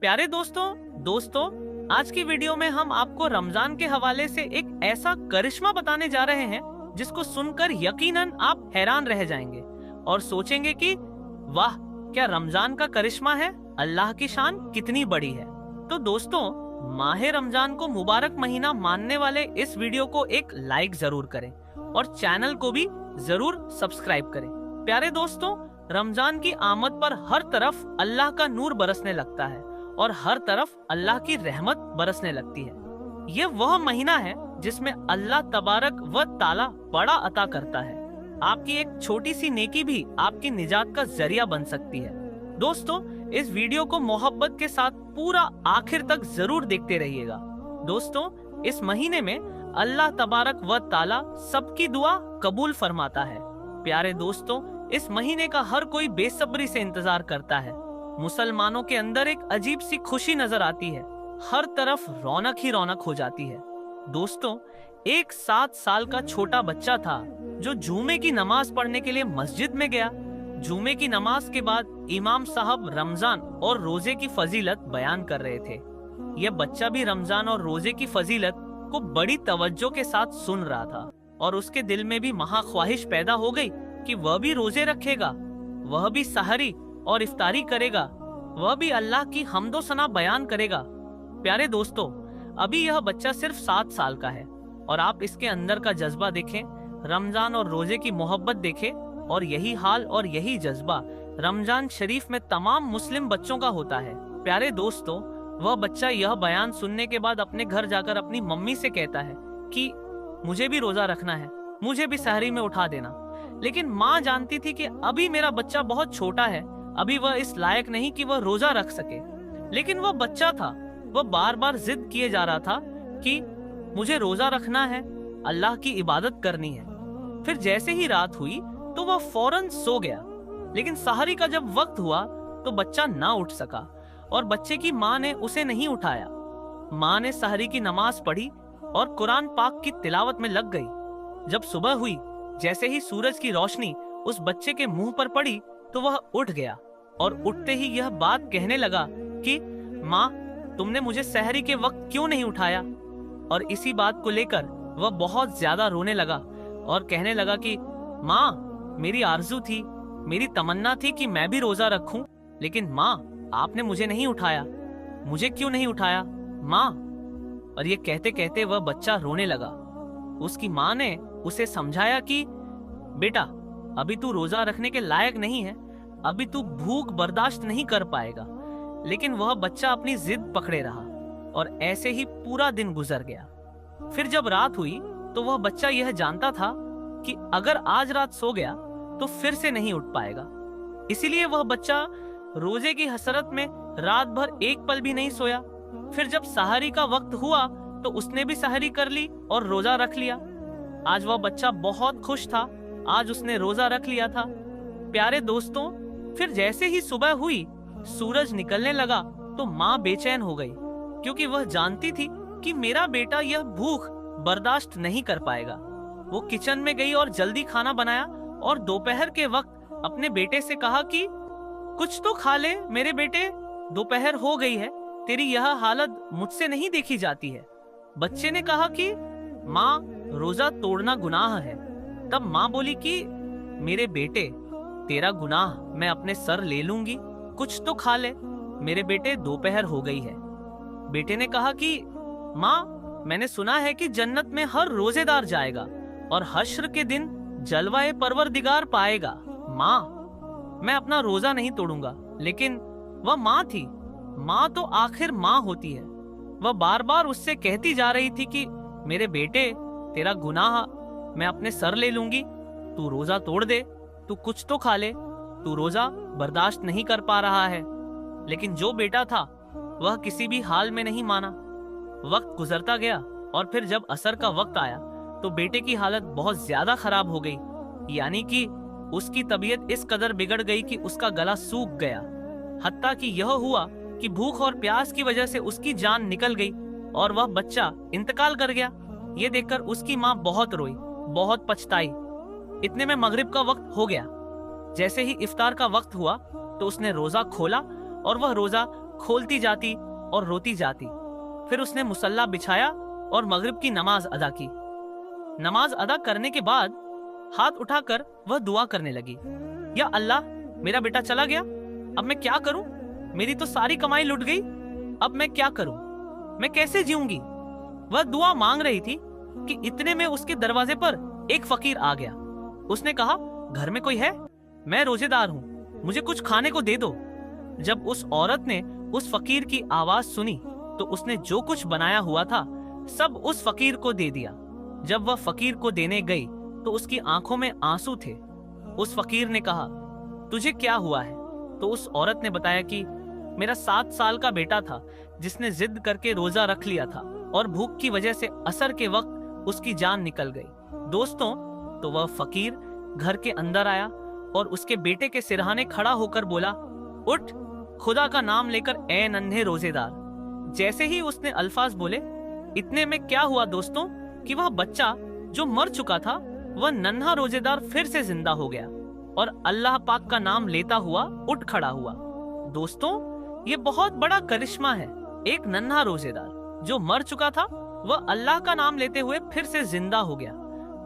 प्यारे दोस्तों आज की वीडियो में हम आपको रमजान के हवाले से एक ऐसा करिश्मा बताने जा रहे हैं जिसको सुनकर यकीनन आप हैरान रह जाएंगे और सोचेंगे कि वाह, क्या रमजान का करिश्मा है, अल्लाह की शान कितनी बड़ी है। तो दोस्तों, माह रमजान को मुबारक महीना मानने वाले इस वीडियो को एक लाइक जरूर करें और चैनल को भी जरूर सब्सक्राइब करें। प्यारे दोस्तों, रमजान की आमद पर हर तरफ अल्लाह का नूर बरसने लगता है और हर तरफ अल्लाह की रहमत बरसने लगती है। ये वह महीना है जिसमें अल्लाह तबारक व ताला बड़ा अता करता है। आपकी एक छोटी सी नेकी भी आपकी निजात का जरिया बन सकती है। दोस्तों, इस वीडियो को मोहब्बत के साथ पूरा आखिर तक जरूर देखते रहिएगा। दोस्तों, इस महीने में अल्लाह तबारक व ताला सबकी दुआ कबूल फरमाता है। प्यारे दोस्तों, इस महीने का हर कोई बेसब्री से इंतजार करता है। मुसलमानों के अंदर एक अजीब सी खुशी नजर आती है। हर तरफ रौनक ही रौनक हो जाती है। दोस्तों, एक 7 साल का छोटा बच्चा था जो जुमे की नमाज पढ़ने के लिए मस्जिद में गया। जुमे की नमाज के बाद इमाम साहब रमजान और रोजे की फजीलत बयान कर रहे थे। यह बच्चा भी रमजान और रोजे की फजीलत को बड़ी तवज्जो के साथ सुन रहा था और उसके दिल में भी महाख्वाहिश पैदा हो गई कि वह भी रोजे रखेगा, वह भी सहरी और इफ्तारी करेगा, वह भी अल्लाह की हम्दो सना बयान करेगा। प्यारे दोस्तों, अभी यह बच्चा सिर्फ 7 साल का है और आप इसके अंदर का जज्बा देखें, रमजान और रोजे की मोहब्बत देखें। और यही हाल और यही जज्बा रमजान शरीफ में तमाम मुस्लिम बच्चों का होता है। प्यारे दोस्तों, वह बच्चा यह बयान सुनने के बाद अपने घर जाकर अपनी मम्मी से कहता है कि मुझे भी रोजा रखना है, मुझे भी सहरी में उठा देना। लेकिन माँ जानती थी कि अभी मेरा बच्चा बहुत छोटा है, अभी वह इस लायक नहीं कि वह रोजा रख सके। लेकिन वह बच्चा था, वह बार बार जिद किए जा रहा था कि मुझे रोजा रखना है, अल्लाह की इबादत करनी है। फिर जैसे ही रात हुई तो वह फौरन सो गया। लेकिन सहरी का जब वक्त हुआ तो बच्चा ना उठ सका और बच्चे की माँ ने उसे नहीं उठाया। माँ ने सहरी की नमाज पढ़ी और कुरान पाक की तिलावत में लग गई। जब सुबह हुई, जैसे ही सूरज की रोशनी उस बच्चे के मुंह पर पड़ी तो वह उठ गया और उठते ही यह बात कहने लगा कि माँ, तुमने मुझे सहरी के वक्त क्यों नहीं उठाया। और इसी बात को लेकर वह बहुत ज्यादा रोने लगा और कहने लगा कि माँ, मेरी आरज़ू थी, मेरी तमन्ना थी कि मैं भी रोजा रखूं, लेकिन माँ, आपने मुझे नहीं उठाया, मुझे क्यों नहीं उठाया माँ। और ये कहते कहते वह बच्चा रोने लगा। उसकी माँ ने उसे समझाया कि बेटा, अभी तू रोजा रखने के लायक नहीं है, अभी तू भूख बर्दाश्त नहीं कर पाएगा। लेकिन वह बच्चा अपनी जिद पकड़े रहा और ऐसे ही पूरा दिन गुजर गया। फिर जब रात हुई तो वह बच्चा यह जानता था कि अगर आज रात सो गया तो फिर से नहीं उठ पाएगा। इसीलिए वह बच्चा रोजे की हसरत में रात भर एक पल भी नहीं सोया। फिर जब सहरी का वक्त हुआ तो उसने भी सहरी कर ली और रोजा रख लिया। आज वह बच्चा बहुत खुश था, आज उसने रोजा रख लिया था। प्यारे दोस्तों, फिर जैसे ही सुबह हुई, सूरज निकलने लगा तो माँ बेचैन हो गई, क्योंकि वह जानती थी कि मेरा बेटा यह भूख बर्दाश्त नहीं कर पाएगा। वो किचन में गई और जल्दी खाना बनाया और दोपहर के वक्त अपने बेटे से कहा कि कुछ तो खा ले मेरे बेटे, दोपहर हो गई है, तेरी यह हालत मुझसे नहीं देखी जाती है। बच्चे ने कहा कि माँ, रोजा तोड़ना गुनाह है। तब माँ बोली कि मेरे बेटे, तेरा गुनाह मैं अपने सर ले लूंगी, कुछ तो खा ले मेरे बेटे, दोपहर हो गई है। बेटे ने कहा कि माँ, मैंने सुना है कि जन्नत में हर रोजेदार जाएगा और हश्र के दिन जलवाए परवरदिगार पाएगा। माँ, मैं अपना रोजा नहीं तोड़ूंगा। लेकिन वह माँ थी, माँ तो आखिर माँ होती है। वह बार बार उससे कहती जा रही थी कि मेरे बेटे, तेरा गुनाह मैं अपने सर ले लूंगी, तू रोजा तोड़ दे, तू कुछ तो खा ले, तू रोजा बर्दाश्त नहीं कर पा रहा है। लेकिन जो बेटा था वह किसी भी हाल में नहीं माना। वक्त गुजरता गया और फिर जब असर का वक्त आया तो बेटे की हालत बहुत ज्यादा खराब हो गई। यानी कि उसकी तबीयत इस कदर बिगड़ गई कि उसका गला सूख गया। हत्ता कि यह हुआ कि भूख और प्यास की वजह से उसकी जान निकल गई और वह बच्चा इंतकाल कर गया। ये देखकर उसकी माँ बहुत रोई, बहुत पछताई। इतने में मगरिब का वक्त हो गया। जैसे ही इफ्तार का वक्त हुआ तो उसने रोजा खोला और वह रोजा खोलती जाती और रोती जाती। फिर उसने मुसल्ला बिछाया और मगरिब की नमाज अदा की। नमाज अदा करने के बाद हाथ उठाकर वह दुआ करने लगी, या अल्लाह, मेरा बेटा चला गया, अब मैं क्या करूं? मेरी तो सारी कमाई लुट गई, अब मैं क्या करूं? मैं कैसे जीऊंगी? वह दुआ मांग रही थी कि इतने में उसके दरवाजे पर एक फकीर आ गया। उसने कहा, घर में कोई है? मैं रोजेदार हूं, मुझे कुछ खाने को दे दो। जब उस औरत ने उस फकीर की आवाज सुनी तो उसने जो कुछ बनाया हुआ था सब उस फकीर को दे दिया। जब वह फकीर को देने गई तो उसकी आंखों में आंसू थे। उस फकीर ने कहा, तुझे क्या हुआ है? तो उस औरत ने बताया कि मेरा 7 साल का बेटा था जिसने जिद करके रोजा रख लिया था और भूख की वजह से असर के वक्त उसकी जान निकल गई। दोस्तों, तो वह फकीर घर के अंदर आया और उसके बेटे के सिरहाने खड़ा होकर बोला, उठ, खुदा का नाम लेकर ए नन्हे रोजेदार। जैसे ही उसने अल्फाज बोले, इतने में क्या हुआ दोस्तों कि वह बच्चा जो मर चुका था वह नन्हा रोजेदार फिर से जिंदा हो गया और अल्लाह पाक का नाम लेता हुआ उठ खड़ा हुआ। दोस्तों, ये बहुत बड़ा करिश्मा है। एक नन्हा रोजेदार जो मर चुका था वह अल्लाह का नाम लेते हुए फिर से जिंदा हो गया।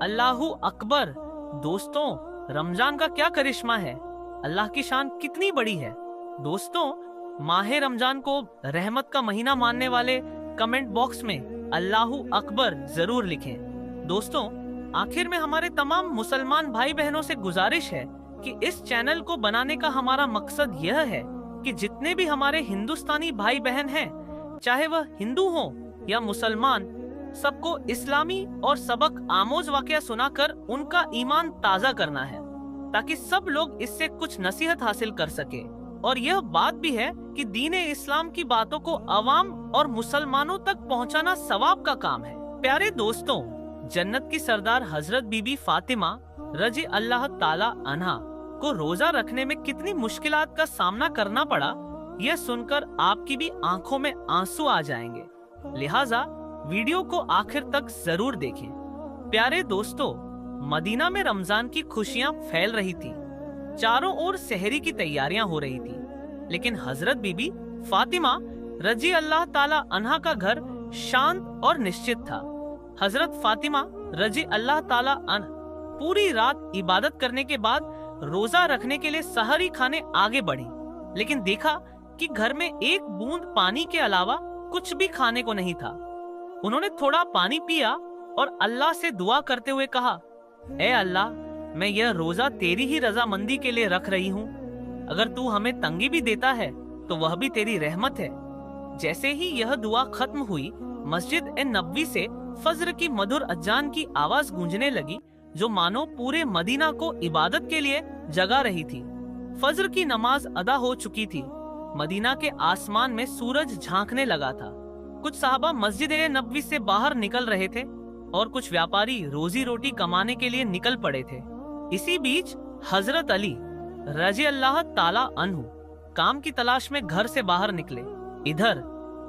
अल्लाहू अकबर। दोस्तों, रमजान का क्या करिश्मा है, अल्लाह की शान कितनी बड़ी है। दोस्तों, माहे रमजान को रहमत का महीना मानने वाले कमेंट बॉक्स में अल्लाहू अकबर जरूर लिखें। दोस्तों, आखिर में हमारे तमाम मुसलमान भाई बहनों से गुजारिश है कि इस चैनल को बनाने का हमारा मकसद यह है कि जितने भी हमारे हिंदुस्तानी भाई बहन हैं, चाहे वह हिंदू हो या मुसलमान, सबको इस्लामी और सबक आमोज वाकया सुनाकर उनका ईमान ताजा करना है, ताकि सब लोग इससे कुछ नसीहत हासिल कर सके। और यह बात भी है कि दीन इस्लाम की बातों को अवाम और मुसलमानों तक पहुंचाना सवाब का काम है। प्यारे दोस्तों, जन्नत की सरदार हजरत बीबी फातिमा रजी अल्लाह ताला अन्हा को रोजा रखने में कितनी मुश्किलात का सामना करना पड़ा, यह सुनकर आपकी भी आंखों में आंसू आ जाएंगे। लिहाजा वीडियो को आखिर तक जरूर देखें। प्यारे दोस्तों, मदीना में रमजान की खुशियां फैल रही थी। चारों ओर सहरी की तैयारियां हो रही थी, लेकिन हजरत बीबी फातिमा रजी अल्लाह ताला अन्हा का घर शांत और निश्चित था। हजरत फातिमा रजी अल्लाह ताला अन्हा पूरी रात इबादत करने के बाद रोजा रखने के लिए सहरी खाने आगे बढ़ी, लेकिन देखा कि घर में एक बूंद पानी के अलावा कुछ भी खाने को नहीं था। उन्होंने थोड़ा पानी पिया और अल्लाह से दुआ करते हुए कहा, ए अल्लाह, मैं यह रोजा तेरी ही रजामंदी के लिए रख रही हूँ। अगर तू हमें तंगी भी देता है तो वह भी तेरी रहमत है। जैसे ही यह दुआ खत्म हुई, मस्जिद ए नबवी से फज्र की मधुर अजान की आवाज गूंजने लगी, जो मानो पूरे मदीना को इबादत के लिए जगा रही थी। फज्र की नमाज अदा हो चुकी थी। मदीना के आसमान में सूरज झांकने लगा था। कुछ साहबा मस्जिद ए नबवी से बाहर निकल रहे थे और कुछ व्यापारी रोजी रोटी कमाने के लिए निकल पड़े थे। इसी बीच हजरत अली रजी अल्लाह ताला अन्हु काम की तलाश में घर से बाहर निकले। इधर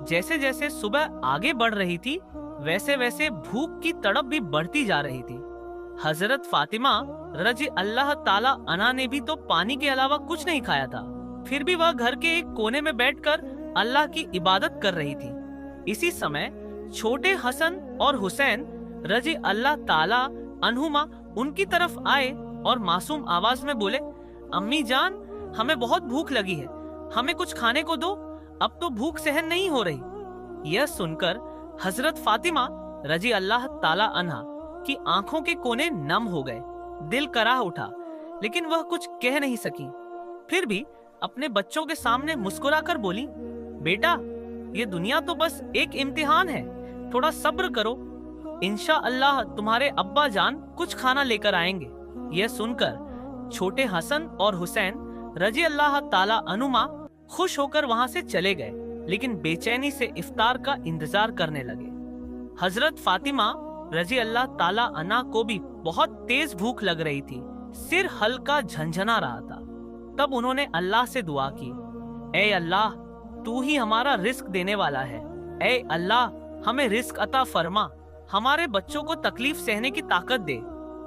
जैसे जैसे सुबह आगे बढ़ रही थी, वैसे वैसे भूख की तड़प भी बढ़ती जा रही थी। हजरत फातिमा रजी अल्लाह ताला अन्हा ने भी तो पानी के अलावा कुछ नहीं खाया था, फिर भी वह घर के एक कोने में बैठकर अल्लाह की इबादत कर रही थी। इसी समय छोटे हसन और हुसैन रजी अल्लाह ताला अन्हुमा उनकी तरफ आए और मासूम आवाज में बोले, अम्मी जान, हमें बहुत भूख लगी है, हमें कुछ खाने को दो, अब तो भूख सहन नहीं हो रही। यह सुनकर हजरत फातिमा रजी अल्लाह ताला अन्हा की आंखों के कोने नम हो गए। दिल कराह उठा, लेकिन वह कुछ कह नहीं सकी। फिर भी अपने बच्चों के सामने मुस्कुराकर बोली, बेटा, ये दुनिया तो बस एक इम्तिहान है, थोड़ा सब्र करो, इंशाअल्लाह तुम्हारे अब्बा जान कुछ खाना लेकर आएंगे। यह सुनकर छोटे हसन और हुसैन रजी अल्लाह ताला अनुमा खुश होकर वहां से चले गए, लेकिन बेचैनी से इफ्तार का इंतजार करने लगे। हजरत फातिमा रजी अल्लाह ताला अन्हा को भी बहुत तेज भूख लग रही थी, सिर हल्का झंझना रहा था। तब उन्होंने अल्लाह से दुआ की, ए अल्लाह, तू ही हमारा रिस्क देने वाला है। ए अल्लाह, हमें रिस्क अता फरमा, हमारे बच्चों को तकलीफ सहने की ताकत दे।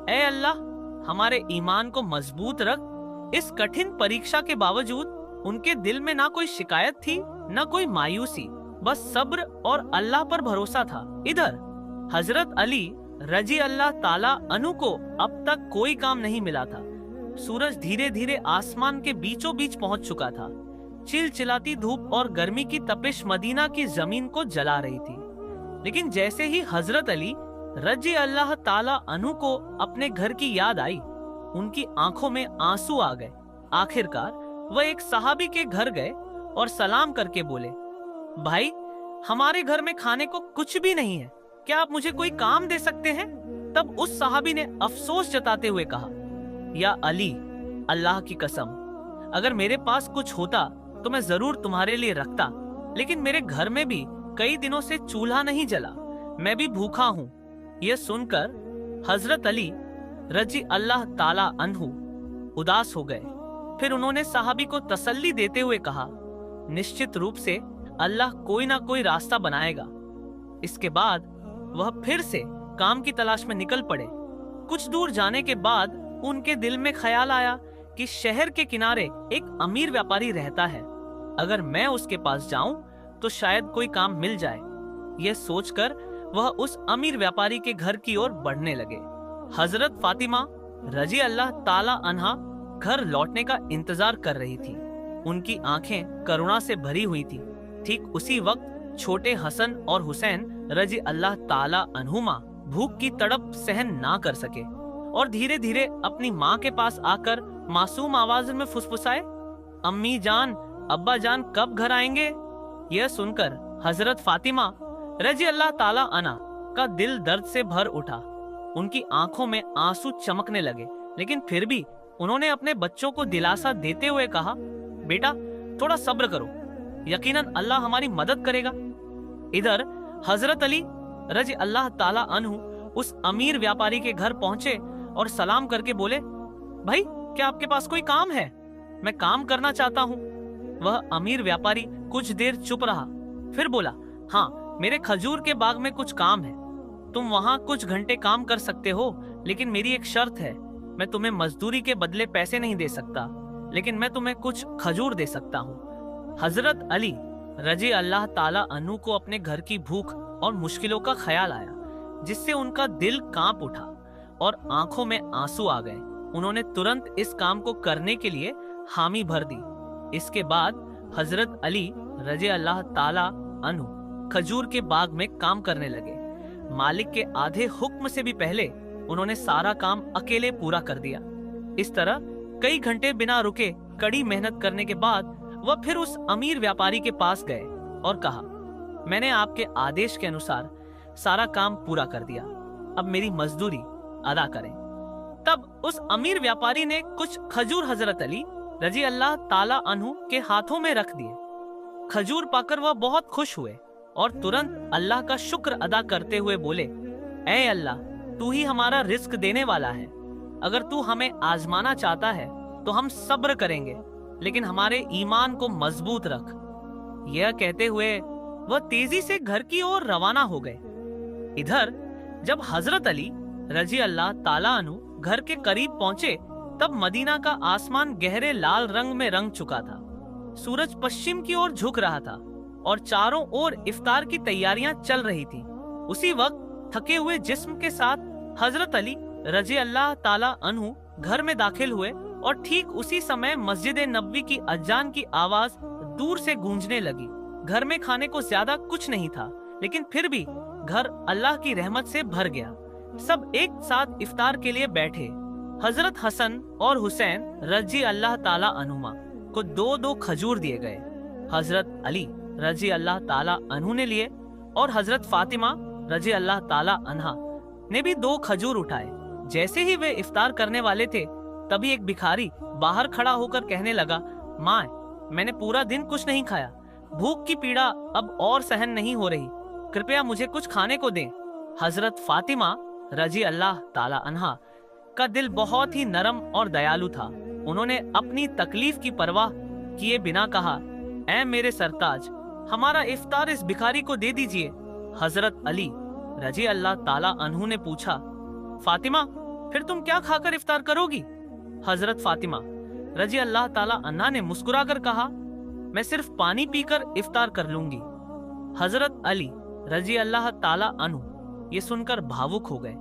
ए अल्लाह, हमारे ईमान को मजबूत रख। इस कठिन परीक्षा के बावजूद उनके दिल में ना कोई शिकायत थी न कोई मायूसी, बस सब्र और अल्लाह पर भरोसा था। इधर हजरत अली रजी अल्लाह ताला अन्हु को अब तक कोई काम नहीं मिला था। सूरज धीरे धीरे आसमान के बीचों बीच पहुंच चुका था। चिलचिलाती धूप और गर्मी की तपिश मदीना की जमीन को जला रही थी। लेकिन जैसे ही हजरत अली रजी अल्लाह ताला अन्हु को अपने घर की याद आई, उनकी आंखों में आंसू आ गए। आखिरकार वह एक सहाबी के घर गए और सलाम करके बोले, भाई हमारे घर में खाने को कुछ भी नहीं है, क्या आप मुझे कोई काम दे सकते हैं? तब उस सहाबी ने अफसोस जताते हुए कहा, या अली, अल्लाह की कसम, अगर मेरे पास कुछ होता तो मैं जरूर तुम्हारे लिए रखता, लेकिन मेरे घर में भी कई दिनों से चूल्हा नहीं जला, मैं भी भूखा हूँ। यह सुनकर हजरत अली रजी अल्लाह ताला अन्हु उदास हो गए। फिर उन्होंने सहाबी को तसल्ली देते हुए कहा, निश्चित रूप से अल्लाह कोई ना कोई रास्ता बनाएगा। इसके बाद वह फिर से काम की तलाश में निकल पड़े। कुछ दूर जाने के बाद उनके दिल में ख्याल आया कि शहर के किनारे एक अमीर व्यापारी रहता है, अगर मैं उसके पास जाऊं तो शायद कोई काम मिल जाए। यह सोचकर वह उस अमीर व्यापारी के घर की ओर बढ़ने लगे। हजरत फातिमा रजी अल्लाह ताला अन्हा घर लौटने का इंतजार कर रही थी। उनकी आंखें करुणा से भरी हुई थी। ठीक उसी वक्त छोटे हसन और हुसैन रजी अल्लाह ताला अन्हुमा भूख की तड़प सहन ना कर सके और धीरे धीरे अपनी माँ के पास आकर मासूम आवाज में फुसफुसाए, अम्मी जान, अब्बा जान कब घर आएंगे? यह सुनकर हजरत फातिमा रजी अल्लाह ताला अन्हा का दिल दर्द से भर उठा। उनकी आंखों में आंसू चमकने लगे, लेकिन फिर भी उन्होंने अपने बच्चों को दिलासा देते हुए कहा, बेटा थोड़ा सब्र करो, यकीनन अल्लाह हमारी मदद करेगा। इधर हजरत अली रजी अल्लाह ताला अन्हु उस अमीर व्यापारी के घर पहुंचे और सलाम करके बोले, भाई क्या आपके पास कोई काम है? मैं काम करना चाहता हूँ। वह अमीर व्यापारी कुछ देर चुप रहा, फिर बोला, हाँ मेरे खजूर के बाग में कुछ काम है, तुम वहाँ कुछ घंटे काम कर सकते हो, लेकिन मेरी एक शर्त है, मैं तुम्हें मजदूरी के बदले पैसे नहीं दे सकता, लेकिन मैं तुम्हें कुछ खजूर दे सकता हूँ। हजरत अली रजी अल्लाह ताला अन्हु को अपने घर की भूख और मुश्किलों का ख्याल आया, जिससे उनका दिल कांप उठा और आंखों में आंसू आ गए। उन्होंने तुरंत इस काम को करने के लिए हामी भर दी। इसके बाद हजरत अली रजी अल्लाह ताला अन्हु खजूर के बाग में काम करने लगे। मालिक के आधे हुक्म से भी पहले उन्होंने सारा काम अकेले पूरा कर दिया। इस तरह कई घंटे बिना रुके कड़ी मेहनत करने के बाद वह फिर उस अमीर व्यापारी के पास गए और कहा, मैंने आपके आदेश के अनुसार सारा काम पूरा कर दिया, अब मेरी मजदूरी अदा करें। तब उस अमीर व्यापारी ने कुछ खजूर हजरत अली रजी अल्लाह ताला अन्हु के हाथों में रख दिए। खजूर पाकर वह बहुत खुश हुए और तुरंत अल्लाह का शुक्र अदा करते हुए बोले, ऐ अल्लाह, तू ही हमारा रिस्क देने वाला है, अगर तू हमें आजमाना चाहता है तो हम सब्र करेंगे, लेकिन हमारे ईमान को मजबूत रख। यह कहते हुए वह तेजी से घर की ओर रवाना हो गए। इधर जब हजरत अली रजी अल्लाह ताला अन्हु घर के करीब पहुंचे, तब मदीना का आसमान गहरे लाल रंग में रंग चुका था। सूरज पश्चिम की ओर झुक रहा था और चारों ओर इफ्तार की तैयारियां चल रही थी। उसी वक्त थके हुए जिस्म के साथ हजरत अली रजी अल्लाह ताला अन्हु घर में दाखिल हुए और ठीक उसी समय मस्जिद नबवी की अजान की आवाज दूर से गूंजने लगी। घर में खाने को ज्यादा कुछ नहीं था, लेकिन फिर भी घर अल्लाह की रहमत से भर गया। सब एक साथ इफ्तार के लिए बैठे। हजरत हसन और हुसैन रजी अल्लाह ताला अन्हुमा को दो दो खजूर दिए गए। हजरत अली रजी अल्लाह ताला अन्हु ने लिए और हजरत फातिमा रजी अल्लाह ताला अन्हा ने भी दो खजूर उठाए। जैसे ही वे इफ्तार करने वाले थे, तभी एक भिखारी बाहर खड़ा होकर कहने लगा, माँ, मैंने पूरा दिन कुछ नहीं खाया, भूख की पीड़ा अब और सहन नहीं हो रही, कृपया मुझे कुछ खाने को दें। हजरत फातिमा रजी अल्लाह ताला अन्हा का दिल बहुत ही नरम और दयालु था। उन्होंने अपनी तकलीफ की परवाह किए बिना कहा, ऐ मेरे सरताज, हमारा इफ्तार इस भिखारी को दे दीजिए। हजरत अली रजी अल्लाह ताला अन्हु ने पूछा, फातिमा, फिर तुम क्या खाकर इफ्तार करोगी? हजरत फातिमा रजी अल्लाह ताला अन्हा ने मुस्कुराकर कहा, मैं सिर्फ पानी पीकर इफ्तार कर लूंगी। हजरत अली रजी अल्लाह ताला अन्हु ये सुनकर भावुक हो गए।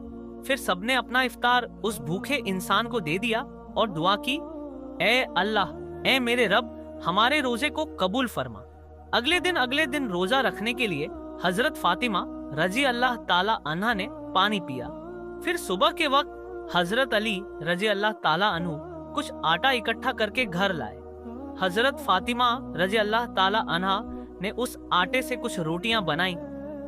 फिर सबने अपना इफ्तार उस भूखे इंसान को दे दिया और दुआ की, ए अल्लाह, ए मेरे रब, हमारे रोजे को कबूल फरमा। अगले दिन रोजा रखने के लिए हजरत फातिमा रजी अल्लाह ताला अन्हा ने पानी पिया। फिर सुबह के वक्त हजरत अली रजी अल्लाह ताला अन्हु कुछ आटा इकट्ठा करके घर लाए। हजरत फातिमा रजी अल्लाह ताला अन्हा ने उस आटे से कुछ रोटियां बनाई।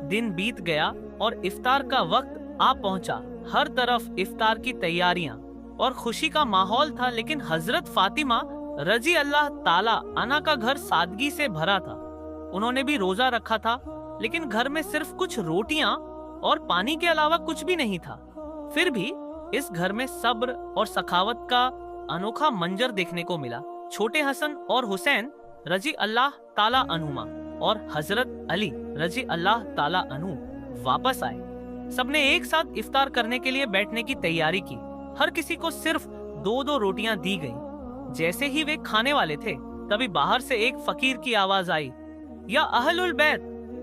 दिन बीत गया और इफ्तार का वक्त आ पहुंचा। हर तरफ इफ्तार की तैयारियां और खुशी का माहौल था, लेकिन हजरत फातिमा रजी अल्लाह ताला अन्हा का घर सादगी से भरा था। उन्होंने भी रोजा रखा था, लेकिन घर में सिर्फ कुछ रोटियां और पानी के अलावा कुछ भी नहीं था। फिर भी इस घर में सब्र और सखावत का अनोखा मंजर देखने को मिला। छोटे हसन और हुसैन रजी अल्लाह ताला अन्हुमा और हजरत अली रजी अल्लाह ताला अन्हु वापस आए। सबने एक साथ इफ्तार करने के लिए बैठने की तैयारी की। हर किसी को सिर्फ 2-2 रोटियां दी गईं। जैसे ही वे खाने वाले थे, तभी बाहर से एक फकीर की आवाज आई, या अहलुल बैत,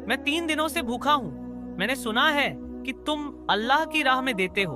मैं 3 दिनों से भूखा हूँ। मैंने सुना है कि तुम अल्लाह की राह में देते हो।